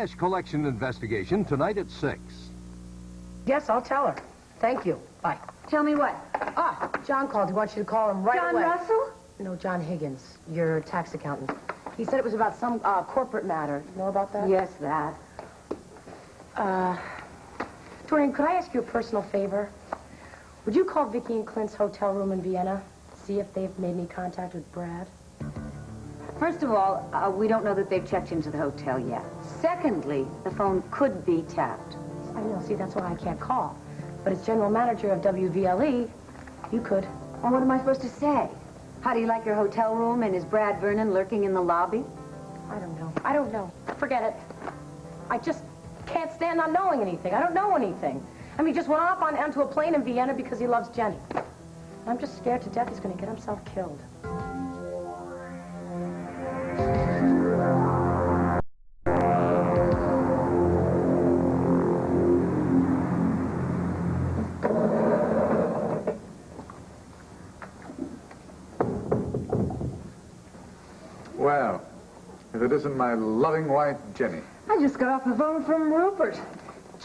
Trash collection investigation tonight at 6. Yes, I'll tell her. Thank you. Bye. Tell me what? Ah, John called. He wants you to call him right away. John Russell? No, John Higgins, your tax accountant. He said it was about some corporate matter. You know about that? Yes, that. Dorian, could I ask you a personal favor? Would you call Vicky and Clint's hotel room in Vienna? See if they've made any contact with Brad? First of all, we don't know that they've checked into the hotel yet. Secondly, the phone could be tapped. I know. See, that's why I can't call. But as general manager of WVLE, you could. Well, what am I supposed to say? How do you like your hotel room, and is Brad Vernon lurking in the lobby? I don't know. I don't know. Forget it. I just can't stand not knowing anything. I don't know anything. I mean, he just went off onto a plane in Vienna because he loves Jenny. I'm just scared to death he's going to get himself killed. Well, if it isn't my loving wife, Jenny. I just got off the phone from Rupert.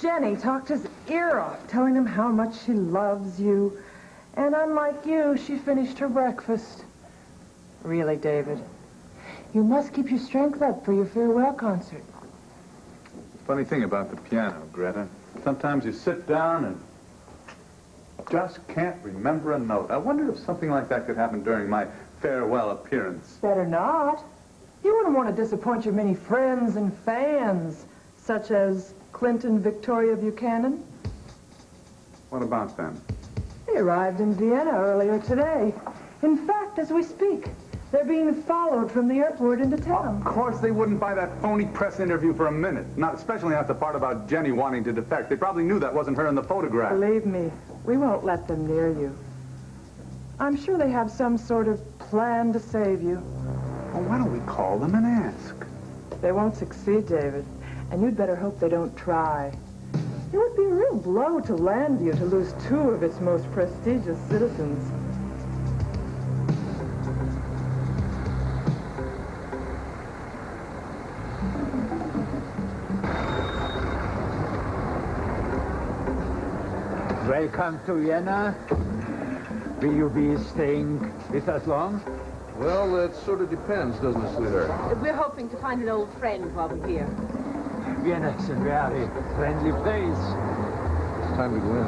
Jenny talked his ear off, telling him how much she loves you. And unlike you, she finished her breakfast. Really, David, you must keep your strength up for your farewell concert. Funny thing about the piano, Greta. Sometimes you sit down and just can't remember a note. I wonder if something like that could happen during my farewell appearance. Better not. You wouldn't want to disappoint your many friends and fans, such as Clint and Victoria Buchanan. What about them? They arrived in Vienna earlier today. In fact, as we speak, they're being followed from the airport into town. Of course they wouldn't buy that phony press interview for a minute. Not especially not the part about Jenny wanting to defect. They probably knew that wasn't her in the photograph. Believe me, we won't let them near you. I'm sure they have some sort of plan to save you. Well, why don't we call them and ask? They won't succeed, David, and you'd better hope they don't try. It would be a real blow to Landview to lose 2 of its most prestigious citizens. Welcome to Vienna. Will you be staying with us long? Well, that sort of depends, doesn't it, sweetheart? We're hoping to find an old friend while we're here. Vienna's a very friendly place. It's time to go in.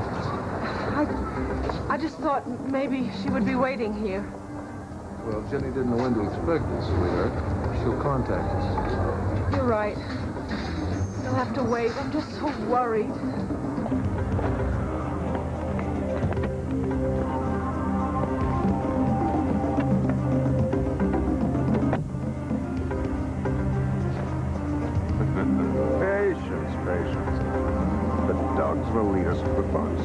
I just thought maybe she would be waiting here. Well, Jenny didn't know when to expect this, sweetheart. She'll contact us. You're right. You'll have to wait. I'm just so worried. Patience. The dogs will lead us to the box.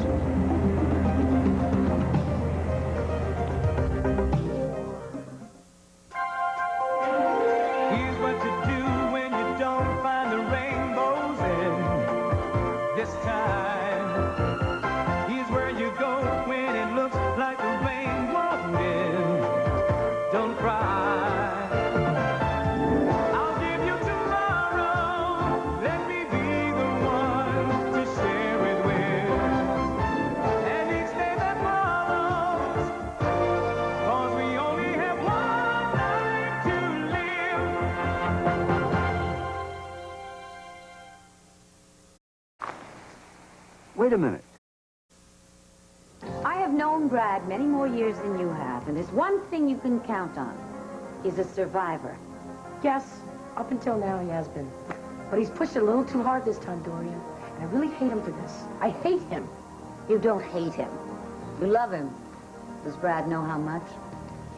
Here's what you do when you don't find the rainbows in this time. Here's where you go when it looks like the rain won't end. Don't cry. Wait a minute. I have known Brad many more years than you have, and there's one thing you can count on. He's a survivor. Yes, up until now he has been. But he's pushed it a little too hard this time, Dorian. And I really hate him for this. I hate him. You don't hate him. You love him. Does Brad know how much?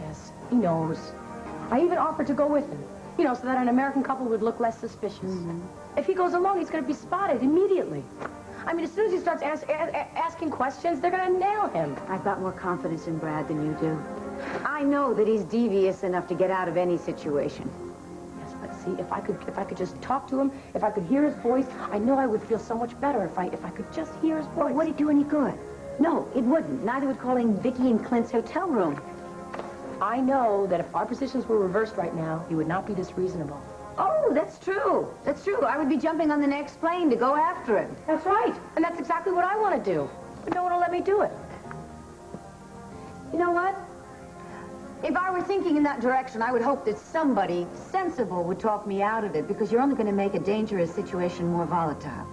Yes, he knows. I even offered to go with him. You know, so that an American couple would look less suspicious. Mm-hmm. If he goes alone, he's going to be spotted immediately. I mean, as soon as he starts asking questions, they're going to nail him. I've got more confidence in Brad than you do. I know that he's devious enough to get out of any situation. Yes, but see, if I could just talk to him, if I could hear his voice, I know I would feel so much better if I could just hear his voice. Well, would it do any good? No, it wouldn't. Neither would calling Vicky and Clint's hotel room. I know that if our positions were reversed right now, he would not be this reasonable. Oh, that's true. That's true. I would be jumping on the next plane to go after him. That's right. And that's exactly what I want to do. But no one will let me do it. You know what? If I were thinking in that direction, I would hope that somebody sensible would talk me out of it, because you're only going to make a dangerous situation more volatile.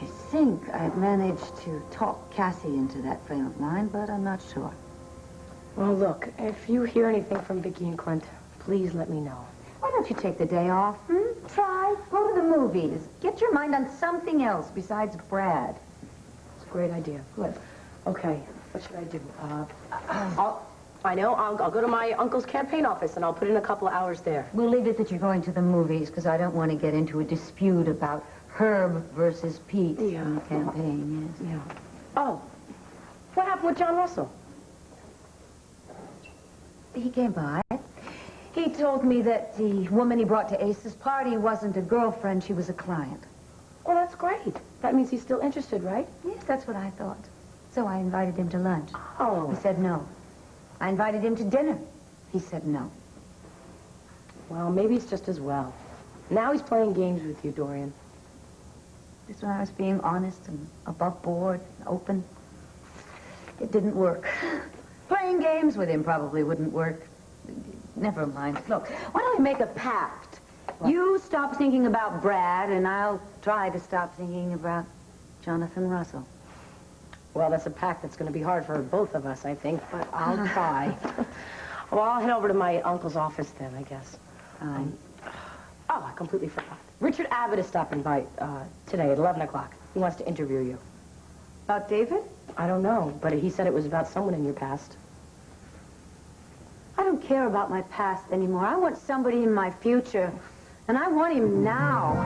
I think I've managed to talk Cassie into that frame of mind, but I'm not sure. Well, look, if you hear anything from Vicki and Clint, please let me know. Why don't you take the day off? Try. Go to the movies. Get your mind on something else besides Brad. It's a great idea. Good. Okay, what should I do? I'll go to my uncle's campaign office, and I'll put in a couple of hours there. We'll leave it that you're going to the movies, because I don't want to get into a dispute about Herb versus Pete in the campaign, yes. Yeah. Oh, what happened with John Russell? He came by. He told me that the woman he brought to Ace's party wasn't a girlfriend, she was a client. Well, that's great. That means he's still interested, right? Yes, that's what I thought. So I invited him to lunch. Oh. He said no. I invited him to dinner. He said no. Well, maybe it's just as well. Now he's playing games with you, Dorian. Just when I was being honest and above board and open, it didn't work. Playing games with him probably wouldn't work. Never mind. Look, why don't we make a pact? What? You stop thinking about Brad, and I'll try to stop thinking about Jonathan Russell. Well, that's a pact that's going to be hard for both of us, I think, but I'll try. Well, I'll head over to my uncle's office then, I guess. Oh, I completely forgot. Richard Abbott is stopping by today at 11 o'clock. He wants to interview you. About David? I don't know, but he said it was about someone in your past. I don't care about my past anymore. I want somebody in my future, and I want him now.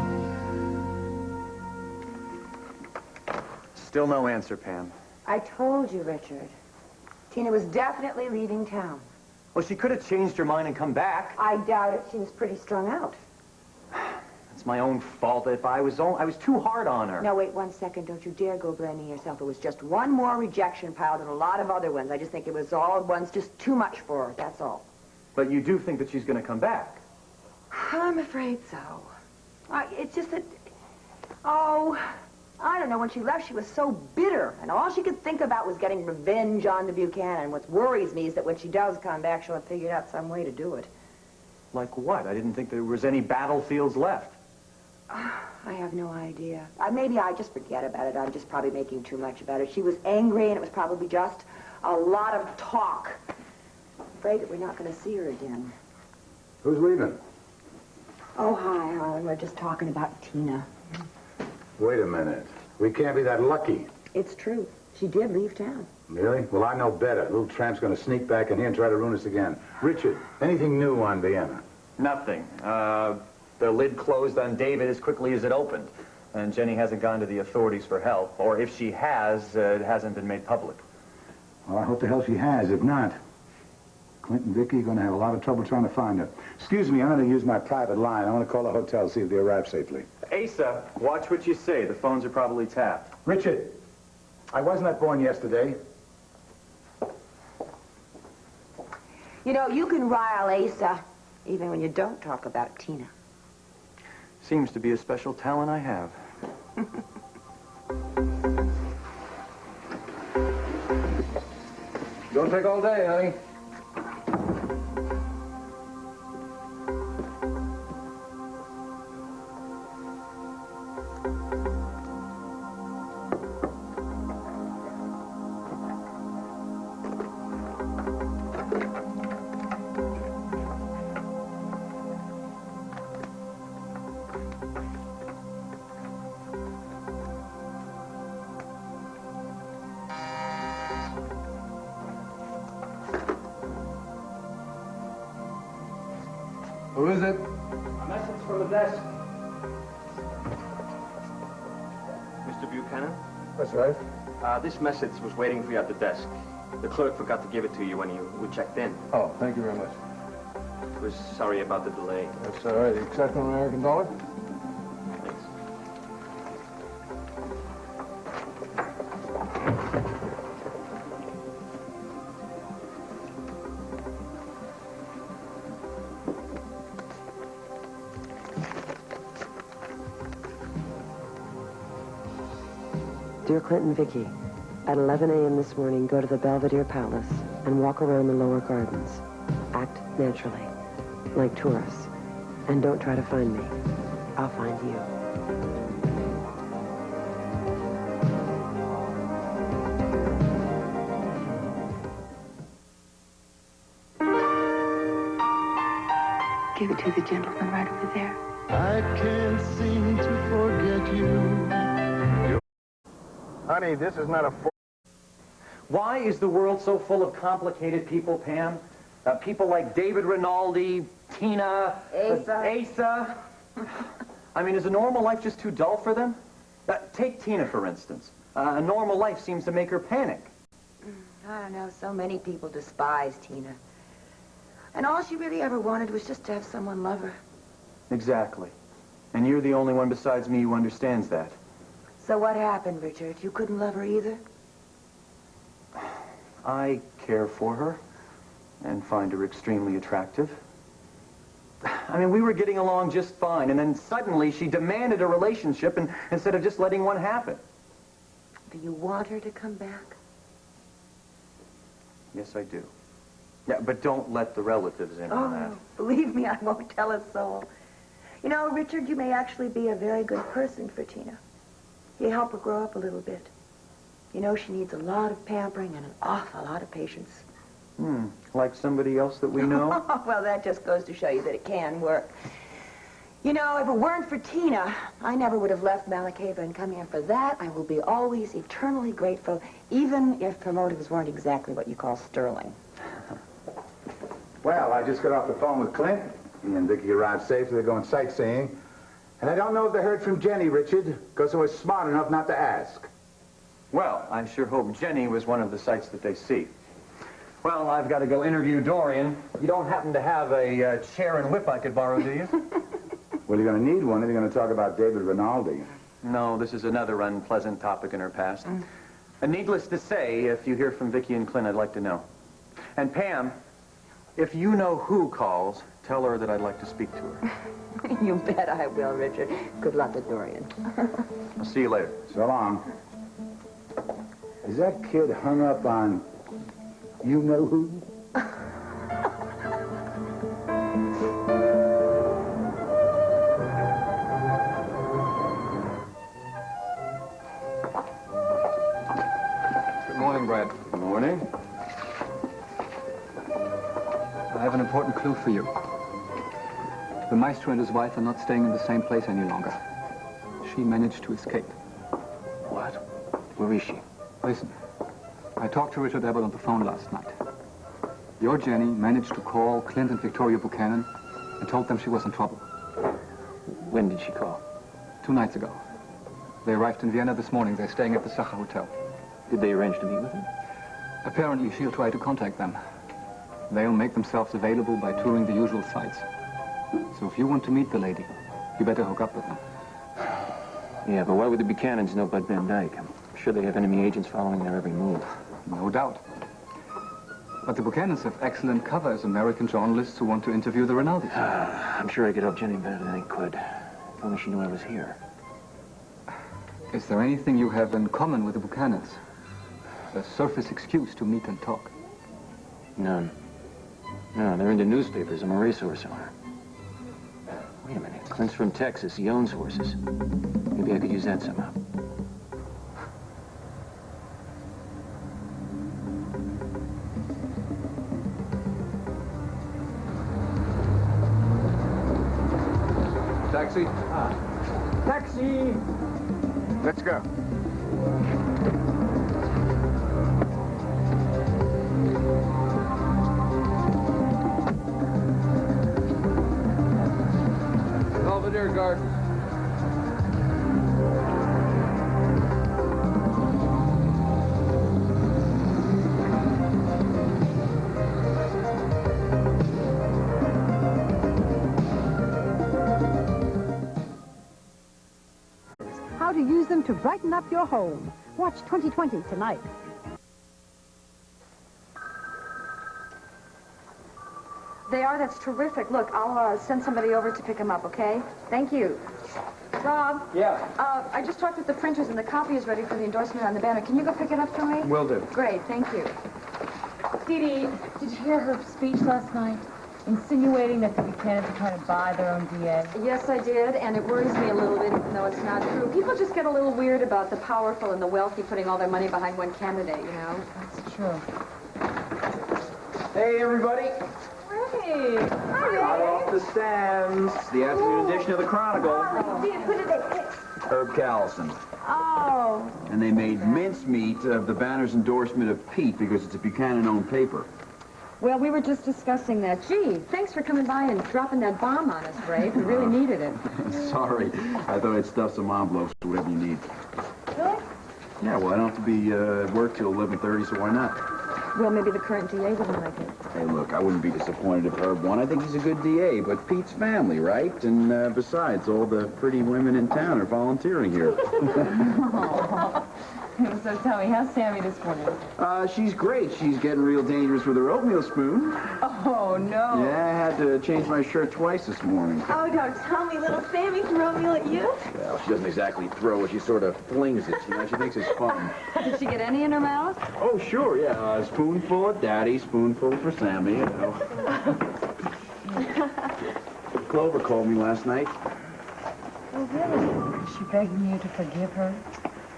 Still no answer, Pam. I told you, Richard. Tina was definitely leaving town. Well, she could have changed her mind and come back. I doubt it. She was pretty strung out. It's my own fault. I was too hard on her. No, wait 1 second. Don't you dare go blaming yourself. It was just one more rejection piled in a lot of other ones. I just think it was all at once just too much for her. That's all. But you do think that she's going to come back? I'm afraid so. It's just that... Oh, I don't know. When she left, she was so bitter. And all she could think about was getting revenge on the Buchanan. What worries me is that when she does come back, she'll have figured out some way to do it. Like what? I didn't think there was any battlefields left. I have no idea. Maybe I just forget about it. I'm just probably making too much about it. She was angry, and it was probably just a lot of talk. I'm afraid that we're not going to see her again. Who's leaving? Oh, hi, Harlan. We're just talking about Tina. Wait a minute. We can't be that lucky. It's true. She did leave town. Really? Well, I know better. Little tramp's going to sneak back in here and try to ruin us again. Richard, anything new on Vienna? Nothing. The lid closed on David as quickly as it opened. And Jenny hasn't gone to the authorities for help. Or if she has, it hasn't been made public. Well, I hope the hell she has. If not, Clint and Vicki are going to have a lot of trouble trying to find her. Excuse me, I'm going to use my private line. I want to call the hotel, see if they arrive safely. Asa, watch what you say. The phones are probably tapped. Richard, I wasn't at Bourne yesterday. You know, you can rile Asa, even when you don't talk about Tina. Seems to be a special talent I have. Don't take all day, honey. Who is it? A message from the desk. Mr. Buchanan? That's right. This message was waiting for you at the desk. The clerk forgot to give it to you when we checked in. Oh, thank you very much. We're sorry about the delay. That's all right. Accept an American dollar? Thanks. Dear Clint and Vicky, at 11 a.m. this morning, go to the Belvedere Palace and walk around the lower gardens. Act naturally, like tourists. And don't try to find me. I'll find you. Give it to the gentleman right over there. I can't seem to forget you. Honey, this is not a... Why is the world so full of complicated people, Pam? People like David Rinaldi, Tina, Asa. I mean, is a normal life just too dull for them? Take Tina, for instance. A normal life seems to make her panic. I don't know. So many people despise Tina. And all she really ever wanted was just to have someone love her. Exactly. And you're the only one besides me who understands that. So what happened, Richard? You couldn't love her either? I care for her and find her extremely attractive. I mean, we were getting along just fine, and then suddenly she demanded a relationship instead of just letting one happen. Do you want her to come back? Yes, I do. Yeah, but don't let the relatives in on that. Oh, believe me, I won't tell a soul. You know, Richard, you may actually be a very good person for Tina. You help her grow up a little bit. You know, she needs a lot of pampering and an awful lot of patience. Like somebody else that we know? Well, that just goes to show you that it can work. You know, if it weren't for Tina, I never would have left Malakeva and come here. For that, I will be always eternally grateful, even if her motives weren't exactly what you call sterling. Well, I just got off the phone with Clint. He and Vicky arrived safely. They're going sightseeing. And I don't know if they heard from Jenny, Richard, because I was smart enough not to ask. Well, I sure hope Jenny was one of the sights that they see. Well, I've got to go interview Dorian. You don't happen to have a chair and whip I could borrow, do you? Well, you're going to need one if you're going to talk about David Rinaldi. No, this is another unpleasant topic in her past. And needless to say, if you hear from Vicky and Clint, I'd like to know. And Pam, if you know who calls, tell her that I'd like to speak to her. You bet I will, Richard. Good luck with Dorian. I'll see you later. So long. Is that kid hung up on you-know-who? Good morning, Brad. Good morning. I have an important clue for you. The maestro and his wife are not staying in the same place any longer. She managed to escape. What? Where is she? Listen, I talked to Richard Abbott on the phone last night. Your Jenny managed to call Clint and Victoria Buchanan and told them she was in trouble. When did she call? 2 nights ago. They arrived in Vienna this morning. They're staying at the Sacher Hotel. Did they arrange to meet with her? Apparently, she'll try to contact them. They'll make themselves available by touring the usual sites. So if you want to meet the lady, you better hook up with them. Yeah, but why would the Buchanans know about Van Dyke? I'm sure they have enemy agents following their every move. No doubt. But the Buchanans have excellent cover as American journalists who want to interview the Rinaldis. I'm sure I could help Jenny better than I could. If only she knew I was here. Is there anything you have in common with the Buchanans? A surface excuse to meet and talk? None. No, they're into newspapers. I'm a racehorse owner. Wait a minute. Clint's from Texas. He owns horses. Maybe I could use that somehow. Taxi? Taxi! Let's go. Belvedere Gardens. How to use them to brighten up your home. Watch 2020 tonight. They are? That's terrific. Look, I'll send somebody over to pick them up, okay? Thank you. Rob? Yeah. I just talked with the printers and the copy is ready for the endorsement on the banner. Can you go pick it up for me? Will do. Great, thank you. Dee Dee, did you hear her speech last night? Insinuating that the Buchanans are trying to buy their own DA. Yes, I did, and it worries me a little bit, even though it's not true. People just get a little weird about the powerful and the wealthy putting all their money behind one candidate, you know? That's true. Hey, everybody. Hey! Hot off the stands. The afternoon edition of the Chronicle. Who did they pick? Herb Callison. Oh. And they made mincemeat of the banner's endorsement of Pete because it's a Buchanan-owned paper. Well, we were just discussing that. Gee, thanks for coming by and dropping that bomb on us, Rafe. We really needed it. Sorry. I thought I'd stuff some envelopes or whatever you need. Really? Yeah, well, I don't have to be at work till 11:30, so why not? Well, maybe the current DA wouldn't like it. Hey, look, I wouldn't be disappointed if Herb won. I think he's a good DA, but Pete's family, right? And besides, all the pretty women in town are volunteering here. So tell me, how's Sammy this morning? She's great. She's getting real dangerous with her oatmeal spoon. Oh, no. Yeah, I had to change my shirt twice this morning. Oh, don't tell me little Sammy threw oatmeal at you. Well, she doesn't exactly throw it. She sort of flings it. You know, she thinks it's fun. Did she get any in her mouth? Oh, sure, yeah. A spoonful of Daddy, spoonful for Sammy, you know. Clover called me last night. Oh, really? Is she begging you to forgive her?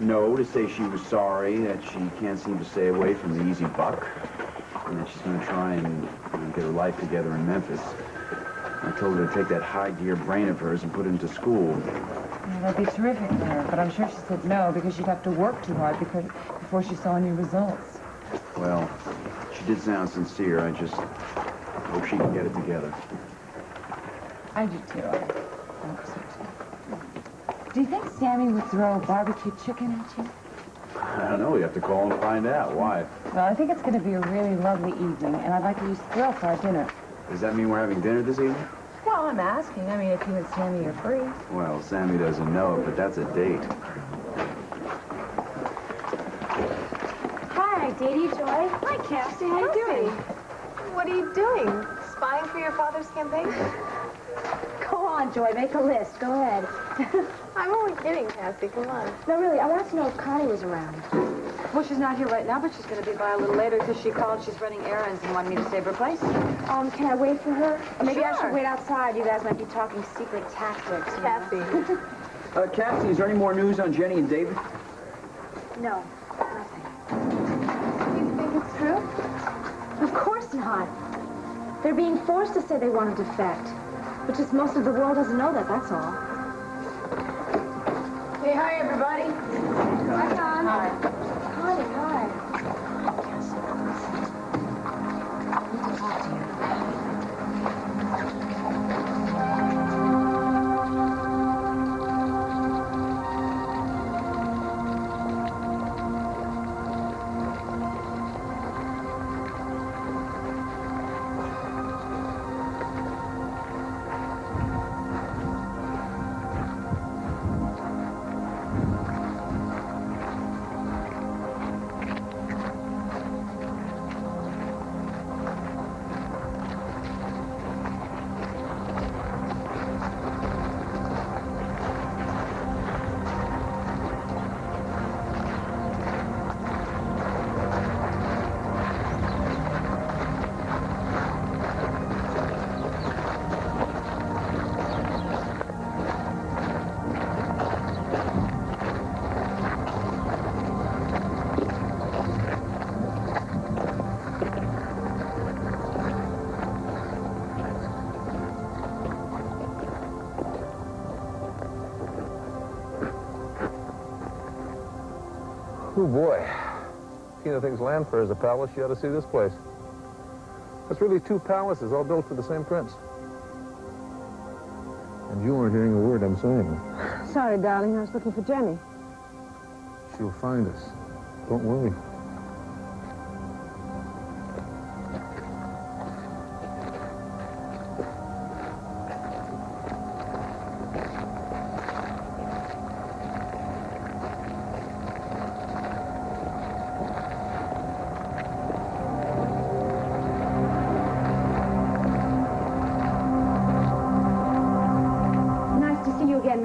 No, to say she was sorry, that she can't seem to stay away from the easy buck, and that she's going to try and get her life together in Memphis. I told her to take that high-gear brain of hers and put it into school. Well, that'd be terrific for her, but I'm sure she said no because she'd have to work too hard before she saw any results. Well, she did sound sincere. I just hope she can get it together. I do, too. I hope so, too. Do you think Sammy would throw barbecue chicken at you? I don't know. You have to call and find out. Why? Well, I think it's going to be a really lovely evening, and I'd like to use the grill for our dinner. Does that mean we're having dinner this evening? Well, I'm asking. I mean, if you and Sammy are free. Well, Sammy doesn't know it, but that's a date. Hi, Dee Dee, Joy. Hi, Cassie. How you doing? What are you doing? Spying for your father's campaign? Go on, Joy. Make a list. Go ahead. I'm only kidding, Cassie. Come on. No, really, I wanted to know if Connie was around. Well, she's not here right now, but she's going to be by a little later because she called. She's running errands and wanted me to save her place. Can I wait for her? Or maybe I Sure. should wait outside. You guys might be talking secret tactics. you know? Cassie. Cassie, is there any more news on Jenny and David? No, nothing. You think it's true? Of course not. They're being forced to say they want to defect. But just most of the world doesn't know that, that's all. Hey, hi, everybody. Hi, Con. Hi. Connie, hi. Oh, boy. Tina thinks Landfair is a palace. You ought to see this place. It's really two palaces, all built for the same prince. And you aren't hearing a word I'm saying. Sorry, darling. I was looking for Jenny. She'll find us. Don't worry.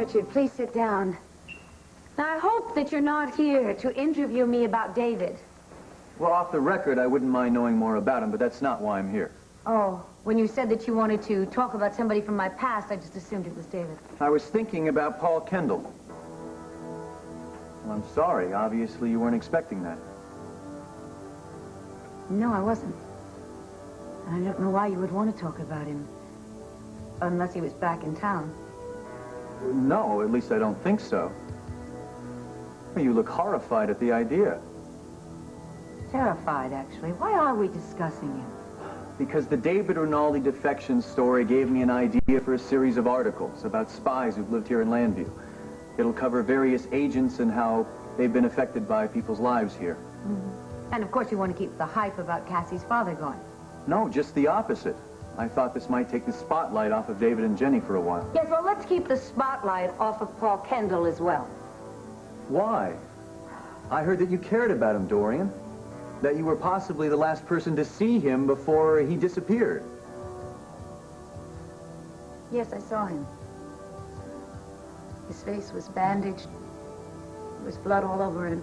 Richard, please sit down. Now, I hope that you're not here to interview me about David. Well, off the record, I wouldn't mind knowing more about him, but that's not why I'm here. Oh, when you said that you wanted to talk about somebody from my past, I just assumed it was David. I was thinking about Paul Kendall. Well, I'm sorry. Obviously, you weren't expecting that. No, I wasn't. I don't know why you would want to talk about him. Unless he was back in town. No, at least I don't think so. You look horrified at the idea. Terrified, actually. Why are we discussing him? Because the David Rinaldi defection story gave me an idea for a series of articles about spies who've lived here in Landview. It'll cover various agents and how they've been affected by people's lives here. Mm-hmm. And of course you want to keep the hype about Cassie's father going. No, just the opposite. I thought this might take the spotlight off of David and Jenny for a while. Yes, well, let's keep the spotlight off of Paul Kendall as well. Why? I heard that you cared about him, Dorian. That you were possibly the last person to see him before he disappeared. Yes, I saw him. His face was bandaged. There was blood all over him.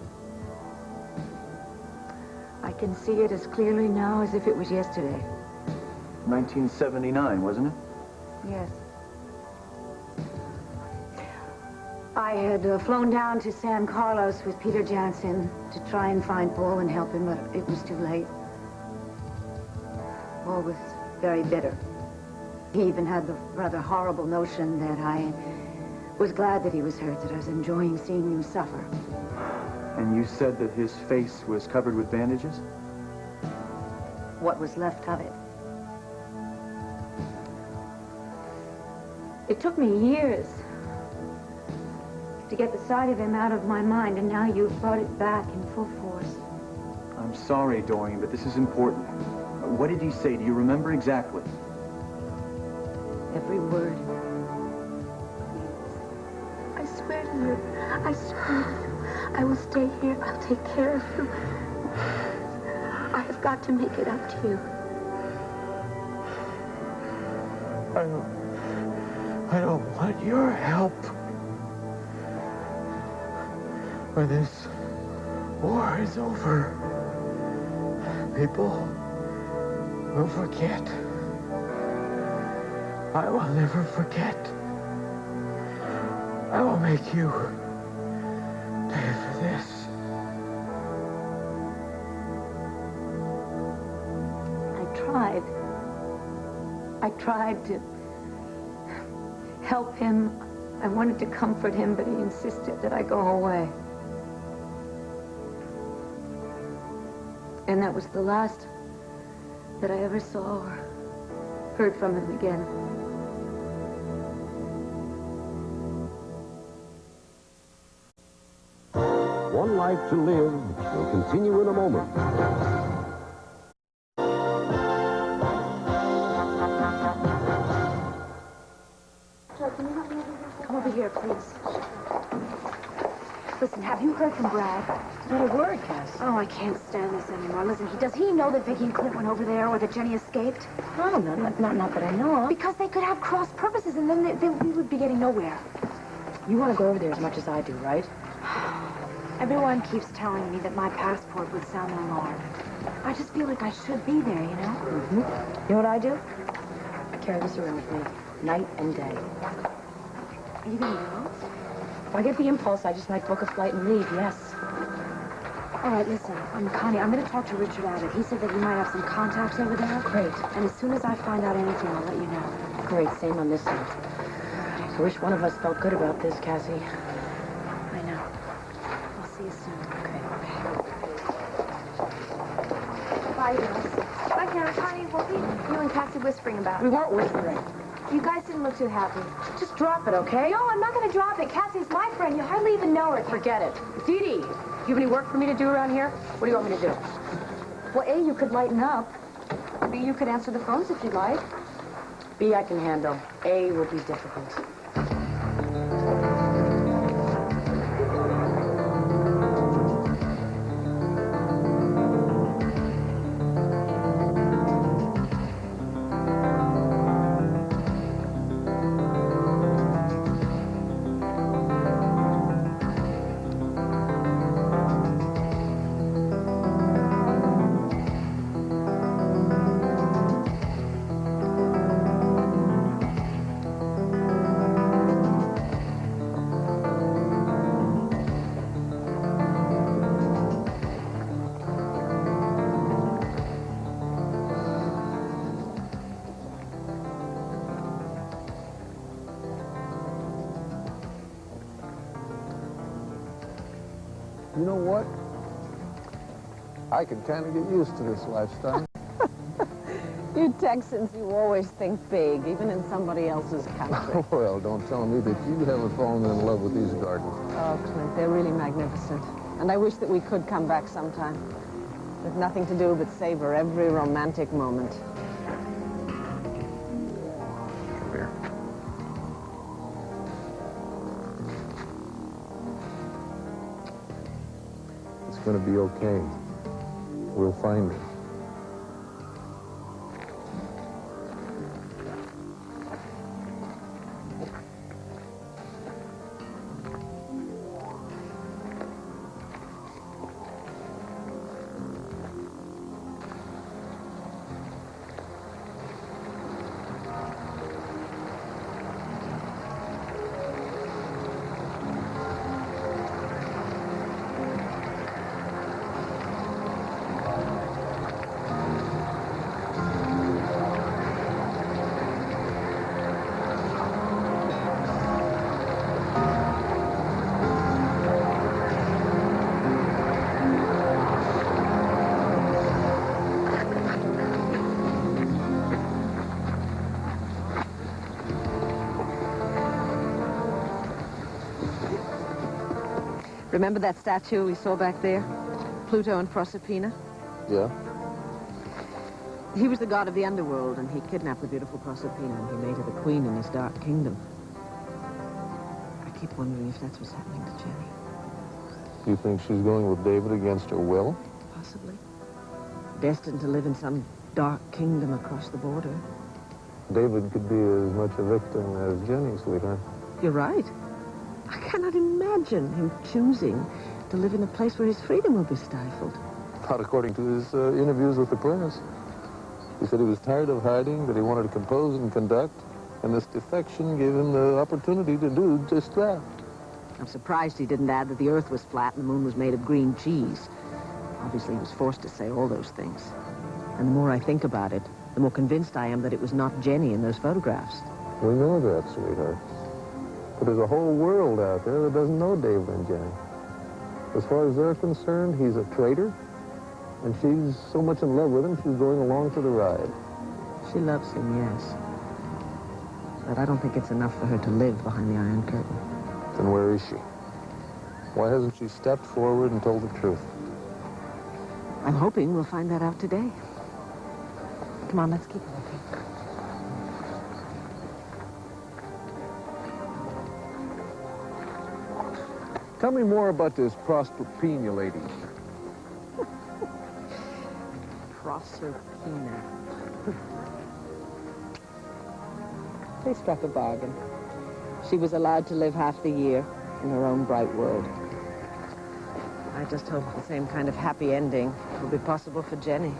I can see it as clearly now as if it was yesterday. 1979, wasn't it? Yes. I had flown down to San Carlos with Peter Jansen to try and find Paul and help him, but it was too late. Paul was very bitter. He even had the rather horrible notion that I was glad that he was hurt, that I was enjoying seeing him suffer. And you said that his face was covered with bandages? What was left of it. It took me years to get the sight of him out of my mind, and now you've brought it back in full force. I'm sorry, Dorian, but this is important. What did he say? Do you remember exactly? Every word. I swear to you, I swear to you, I will stay here. I'll take care of you. I have got to make it up to you. I don't want your help. When this war is over, people will forget. I will never forget. I will make you pay for this. I tried to help him. I wanted to comfort him, but he insisted that I go away. And that was the last that I ever saw or heard from him again. One Life to Live will continue in a moment. Come over here, please. Listen, have you heard from Brad? Not a word, Cass. Oh, I can't stand this anymore. Listen, does he know that Vicky and Clint went over there or that Jenny escaped? No, not that I know of. Because they could have cross purposes and then we would be getting nowhere. You want to go over there as much as I do, right? Everyone keeps telling me that my passport would sound an alarm. I just feel like I should be there, you know? Mm-hmm. You know what I do? I carry this around with me, night and day. Are you gonna go? If I get the impulse, I just might book a flight and leave, yes. All right, listen, Connie, I'm gonna talk to Richard Abbott. He said that you might have some contacts over there. Great. And as soon as I find out anything, I'll let you know. Great, same on this side. I wish one of us felt good about this, Cassie. I know. I'll see you soon. Okay. Bye, girls. Bye, Karen. Connie, what were you and Cassie whispering about? We weren't whispering. You guys didn't look too happy. Just drop it, okay? No, I'm not going to drop it. Cassie's my friend. You hardly even know her. Forget it. Dee Dee, you have any work for me to do around here? What do you want me to do? Well, A, you could lighten up. B, you could answer the phones if you'd like. B, I can handle. A will be difficult. You know what? I can kind of get used to this lifestyle. You Texans, you always think big, even in somebody else's country. Well, don't tell me that you haven't fallen in love with these gardens. Oh, Clint, they're really magnificent. And I wish that we could come back sometime. With nothing to do but savor every romantic moment. Come here. It's going to be okay. We'll find it. Remember that statue we saw back there? Pluto and Proserpina? Yeah? He was the god of the underworld, and he kidnapped the beautiful Proserpina, and he made her the queen in his dark kingdom. I keep wondering if that's what's happening to Jenny. You think she's going with David against her will? Possibly. Destined to live in some dark kingdom across the border. David could be as much a victim as Jenny, sweetheart. You're right. I cannot imagine him choosing to live in a place where his freedom will be stifled. Not according to his interviews with the press. He said he was tired of hiding, that he wanted to compose and conduct, and this defection gave him the opportunity to do just that. I'm surprised he didn't add that the earth was flat and the moon was made of green cheese. Obviously, he was forced to say all those things. And the more I think about it, the more convinced I am that it was not Jenny in those photographs. We know that, sweetheart. But there's a whole world out there that doesn't know David and Jenny. As far as they're concerned, he's a traitor, and she's so much in love with him, she's going along for the ride. She loves him, yes. But I don't think it's enough for her to live behind the Iron Curtain. Then where is she? Why hasn't she stepped forward and told the truth? I'm hoping we'll find that out today. Come on, let's keep looking. Tell me more about this Proserpina lady. Proserpina. They struck a bargain. She was allowed to live half the year in her own bright world. I just hope the same kind of happy ending will be possible for Jenny.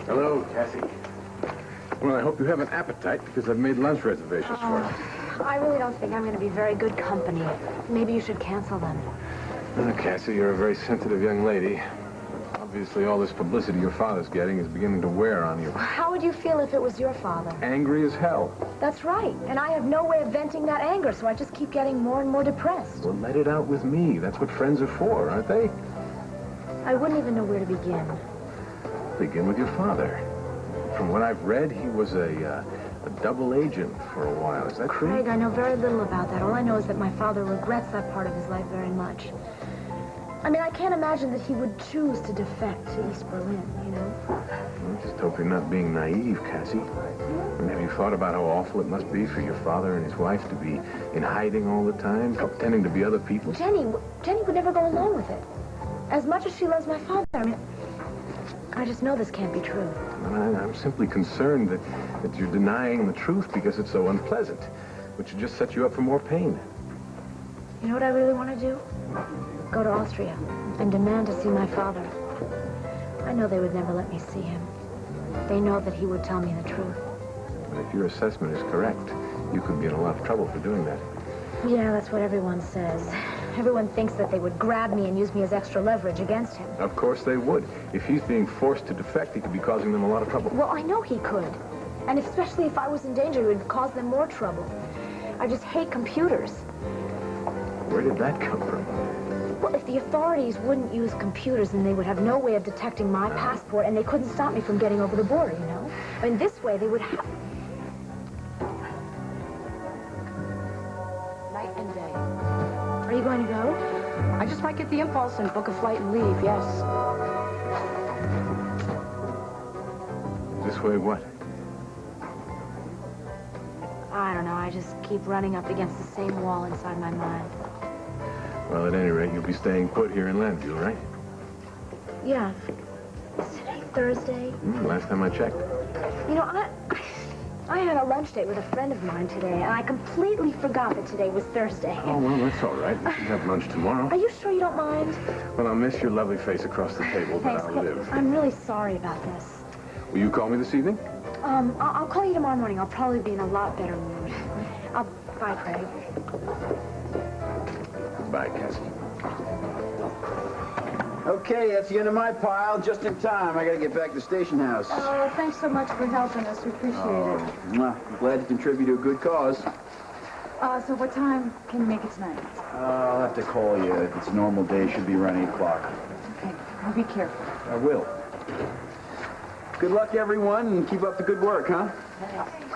Hello, Cassie. Well, I hope you have an appetite because I've made lunch reservations for us. I really don't think I'm going to be very good company. Maybe you should cancel them. Cassie, you're a very sensitive young lady. Obviously, all this publicity your father's getting is beginning to wear on you. How would you feel if it was your father? Angry as hell. That's right. And I have no way of venting that anger, so I just keep getting more and more depressed. Well, let it out with me. That's what friends are for, aren't they? I wouldn't even know where to begin. Begin with your father. From what I've read, he was a double agent for a while. Is that true? Craig, I know very little about that. All I know is that my father regrets that part of his life very much. I mean, I can't imagine that he would choose to defect to East Berlin, you know? I just hope you're not being naive, Cassie. I mean, have you thought about how awful it must be for your father and his wife to be in hiding all the time, pretending to be other people? Jenny would never go along with it. As much as she loves my father. I mean, I just know this can't be true. I'm simply concerned that you're denying the truth because it's so unpleasant, which would just set you up for more pain. You know what I really want to do? Go to Austria and demand to see my father. I know they would never let me see him. They know that he would tell me the truth. But if your assessment is correct, you could be in a lot of trouble for doing that. Yeah, that's what everyone says. Everyone thinks that they would grab me and use me as extra leverage against him. Of course they would. If he's being forced to defect, he could be causing them a lot of trouble. Well, I know he could. And especially if I was in danger, it would cause them more trouble. I just hate computers. Where did that come from? Well, if the authorities wouldn't use computers, then they would have no way of detecting my passport, and they couldn't stop me from getting over the border, you know? I mean, this way they would have... Night and day. Are you going to go? I just might get the impulse and book a flight and leave, yes. This way what? I don't know. I just keep running up against the same wall inside my mind. Well, at any rate, you'll be staying put here in Landview, right? Yeah. Is today Thursday? Last time I checked. You know, I had a lunch date with a friend of mine today, and I completely forgot that today was Thursday. Oh, well, that's all right. We can have lunch tomorrow. Are you sure you don't mind? Well, I'll miss your lovely face across the table, but Thanks. I'll live. I'm really sorry about this. Will you call me this evening? I'll call you tomorrow morning. I'll probably be in a lot better mood. Bye, Craig. Bye, Cassie. Okay, that's the end of my pile. Just in time. I gotta get back to the station house. Oh, thanks so much for helping us. We appreciate it. Mwah. I'm glad to contribute to a good cause. So what time can you make it tonight? I'll have to call you. If it's a normal day, it should be around 8 o'clock. Okay. Well, be careful. I will. Good luck, everyone, and keep up the good work, huh?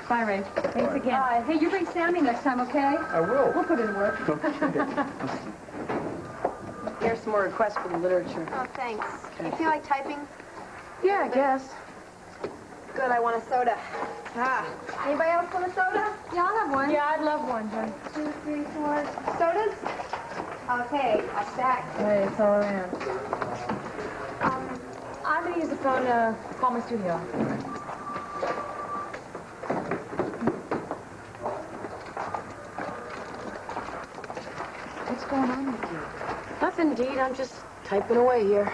Bye, Ray. Thanks again. Hey, you bring Sammy next time, okay? I will. We'll put in work. Here's some more requests for the literature. Oh, thanks. You feel like typing? Yeah, I guess. Good, I want a soda. Anybody else want a soda? Yeah, I'll have one. Yeah, I'd love one, Jen. 2, 3, 4 sodas? Okay, a stack. Hey, it's all around. I'm going to use the phone to call my studio. What's going on with you? Nothing, indeed. I'm just typing away here.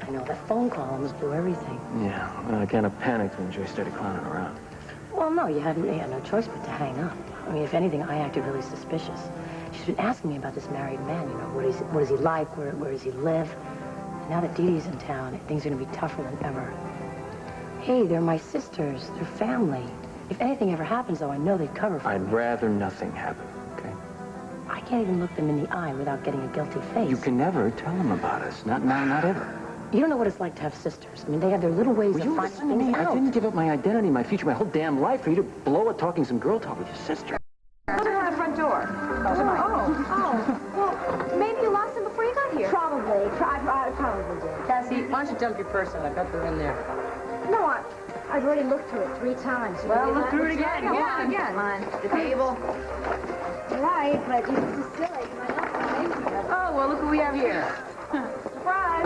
I know, that phone call almost blew everything. Yeah, well, I kind of panicked when Joy started clowning around. Well, no, you had no choice but to hang up. I mean, if anything, I acted really suspicious. She's been asking me about this married man, you know, what is he like, where does he live? And now that Dee Dee's in town, things are going to be tougher than ever. Hey, they're my sisters, they're family. If anything ever happens, though, I know they'd cover for me. I'd rather nothing happen, okay? I can't even look them in the eye without getting a guilty face. You can never tell them about us. Not now, not ever. You don't know what it's like to have sisters. I mean, they have their little ways Will of you finding listen to things me? I out. didn't give up my identity, my future, my whole damn life for you to blow it talking some girl talk with your sister. Look at the front door. Well, maybe you lost them before you got here. Probably. I probably did. Cassie, why don't you dump your purse in? I bet they're in there. No, I've already looked through it 3 times. Well, look through it again. Yeah, again. Come on, the table. Right, but you just feel like my Oh, well, look who we have here. surprise.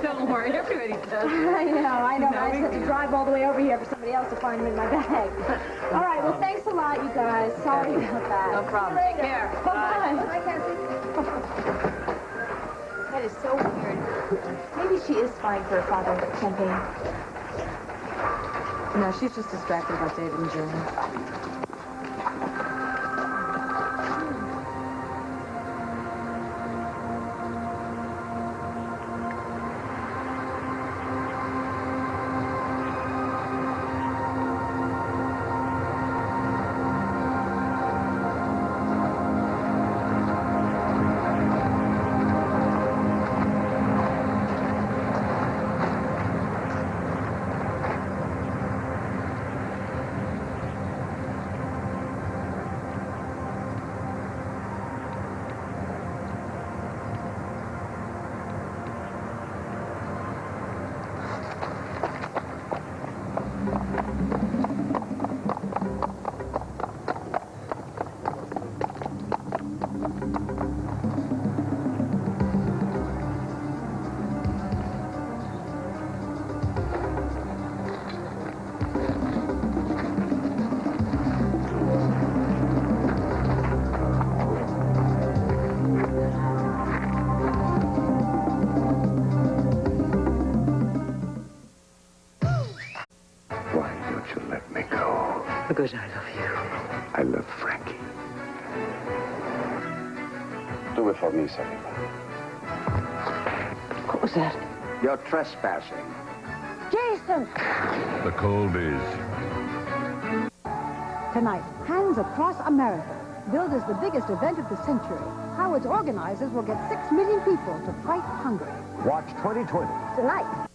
Don't worry, everybody does. I know. I No just big had to deal. drive all the way over here for somebody else to find them in my bag. All right, well, thanks a lot, you guys. Sorry about that. No problem. See you Take care. later. Bye. Bye, Cassie. That is so weird. Maybe she is spying for her father, Champagne. No, she's just distracted about David and Julian. go. Because I love you. I love Frankie. Do it for me, Selena. What was that? You're trespassing. Jason! The Colbys. Tonight, Hands Across America, billed as the biggest event of the century. How its organizers will get 6 million people to fight hunger. Watch 2020. Tonight.